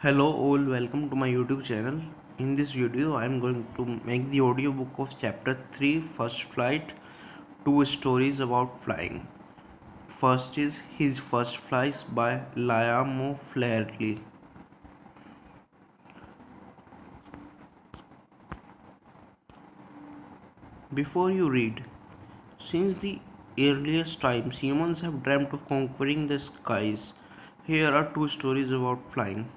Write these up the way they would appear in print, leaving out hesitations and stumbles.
Hello all, welcome to my YouTube channel. In this video I am going to make the audiobook of chapter 3 First Flight, two stories about flying. First is His First Flights by Liam O'Flaherty. Before you read, since the earliest times humans have dreamt of conquering the skies. Here are two stories about flying.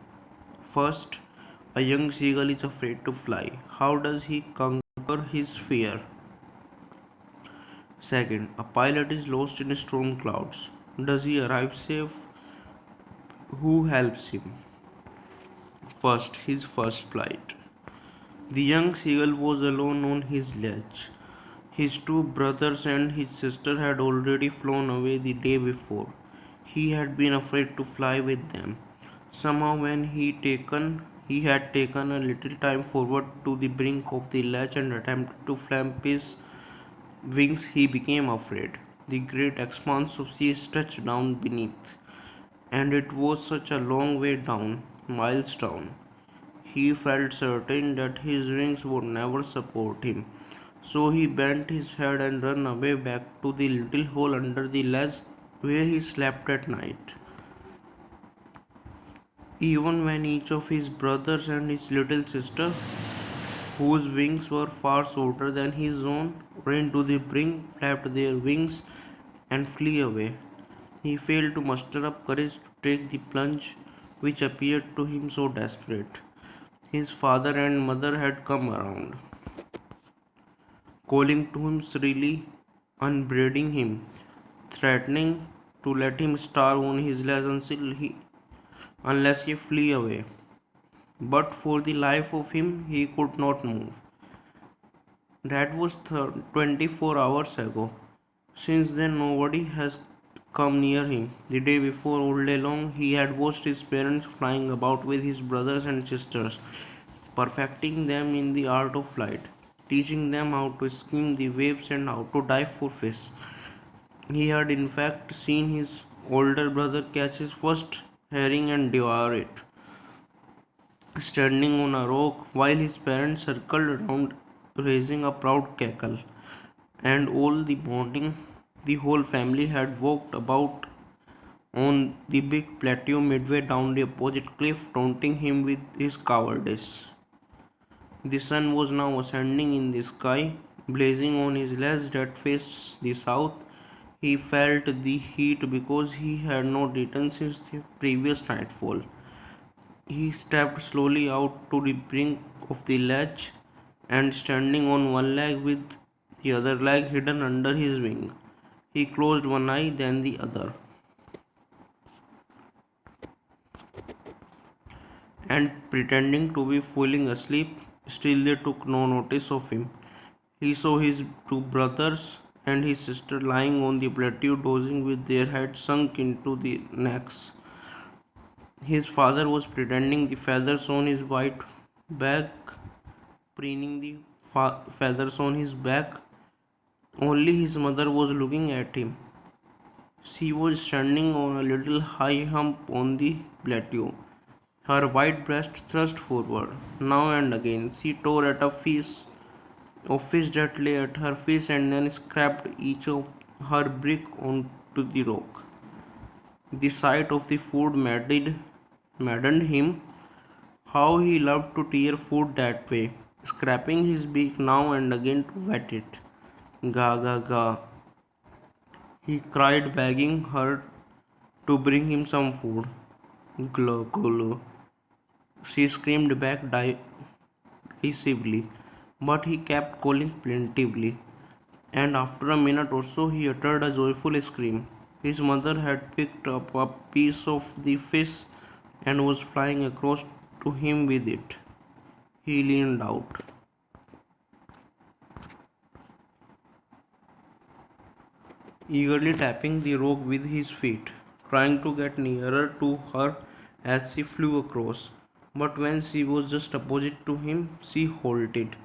First, a young seagull is afraid to fly. How does he conquer his fear? Second, a pilot is lost in storm clouds. Does he arrive safe? Who helps him? First, his first flight. The young seagull was alone on his ledge. His two brothers and his sister had already flown away the day before. He had been afraid to fly with them. Somehow, when he had taken a little time forward to the brink of the ledge and attempted to flap his wings, he became afraid. The great expanse of sea stretched down beneath, and it was such a long way down, miles down. He felt certain that his wings would never support him. So he bent his head and ran away back to the little hole under the ledge where he slept at night. Even when each of his brothers and his little sister, whose wings were far shorter than his own, ran to the brink, flapped their wings, and flew away, he failed to muster up courage to take the plunge which appeared to him so desperate. His father and mother had come around, calling to him shrilly, upbraiding him, threatening to let him starve on his legs unless he flee away. But for the life of him he could not move. That was 24 hours ago. Since then nobody has come near him. The day before, all day long, he had watched his parents flying about with his brothers and sisters, perfecting them in the art of flight, teaching them how to skim the waves and how to dive for fish. He had in fact seen his older brother catch his first herring and devour it, standing on a rock while his parents circled around, raising a proud cackle. And all the morning, the whole family had walked about on the big plateau midway down the opposite cliff, taunting him with his cowardice. The sun was now ascending in the sky, blazing on his ledge that faced the south. He felt the heat because he had not eaten since the previous nightfall. He stepped slowly out to the brink of the ledge and, standing on one leg with the other leg hidden under his wing, he closed one eye, then the other, and pretending to be falling asleep, still they took no notice of him. He saw his two brothers and his sister lying on the plateau, dozing with their heads sunk into their necks. His father was pretending the feathers on his white back, preening the feathers on his back. Only his mother was looking at him. She was standing on a little high hump on the plateau, her white breast thrust forward. Now and again she tore at a piece of fish that lay at her feet and then scraped each of her brick onto the rock. The sight of the food maddened him. How he loved to tear food that way, scraping his beak now and again to wet it. Ga ga ga, he cried, begging her to bring him some food. Glo glo, she screamed back decisively, but he kept calling plaintively, and after a minute or so he uttered a joyful scream. His mother had picked up a piece of the fish and was flying across to him with it. He leaned out, eagerly tapping the rock with his feet, trying to get nearer to her as she flew across. But when she was just opposite to him, she halted,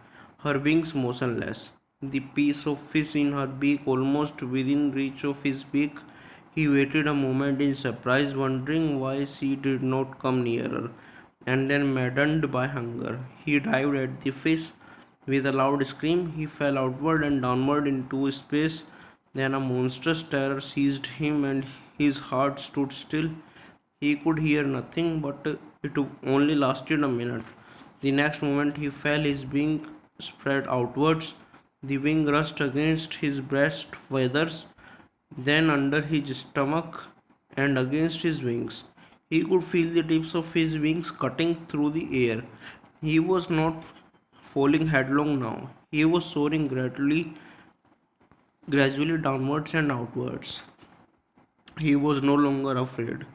her wings motionless, the piece of fish in her beak almost within reach of his beak. He waited a moment in surprise, wondering why she did not come nearer. and then, maddened by hunger, he dived at the fish. With a loud scream, he fell outward and downward into space. Then a monstrous terror seized him, and his heart stood still. He could hear nothing, but it only lasted a minute. The next moment, he fell, his wing spread outwards. The wing rushed against his breast feathers, then under his stomach and against his wings. He could feel the tips of his wings cutting through the air. He was not falling headlong now. He was soaring gradually downwards and outwards. He was no longer afraid.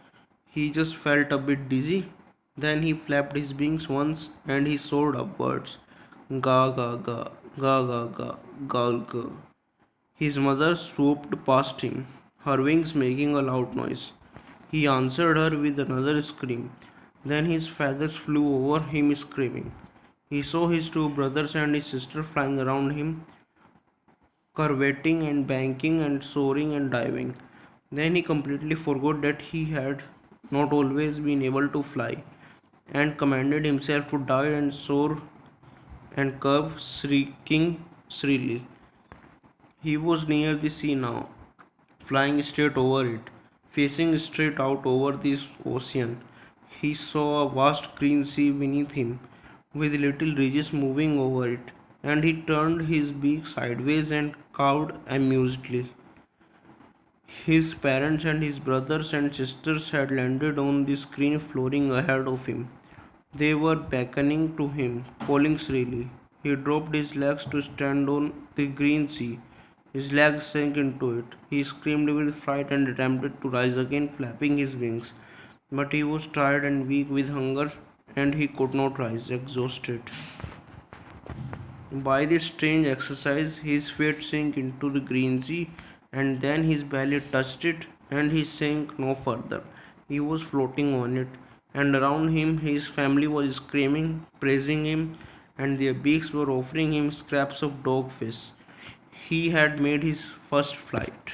He just felt a bit dizzy. Then he flapped his wings once and he soared upwards. Ga ga ga, ga ga ga, ga ga. His mother swooped past him, her wings making a loud noise. He answered her with another scream. Then his feathers flew over him, screaming. He saw his two brothers and his sister flying around him, curveting and banking and soaring and diving. Then he completely forgot that he had not always been able to fly, and commanded himself to dive and soar and curve, shrieking shrilly. He was near the sea now, flying straight over it, facing straight out over this ocean. He saw a vast green sea beneath him, with little ridges moving over it, and he turned his beak sideways and cawed amusedly. His parents and his brothers and sisters had landed on the green flooring ahead of him. They were beckoning to him, calling shrilly. He dropped his legs to stand on the green sea. His legs sank into it. He screamed with fright and attempted to rise again, flapping his wings. But he was tired and weak with hunger, and he could not rise, exhausted. By this strange exercise, his feet sank into the green sea, and then his belly touched it, and he sank no further. He was floating on it, and around him his family was screaming, praising him, and their beaks were offering him scraps of dogfish. He had made his first flight.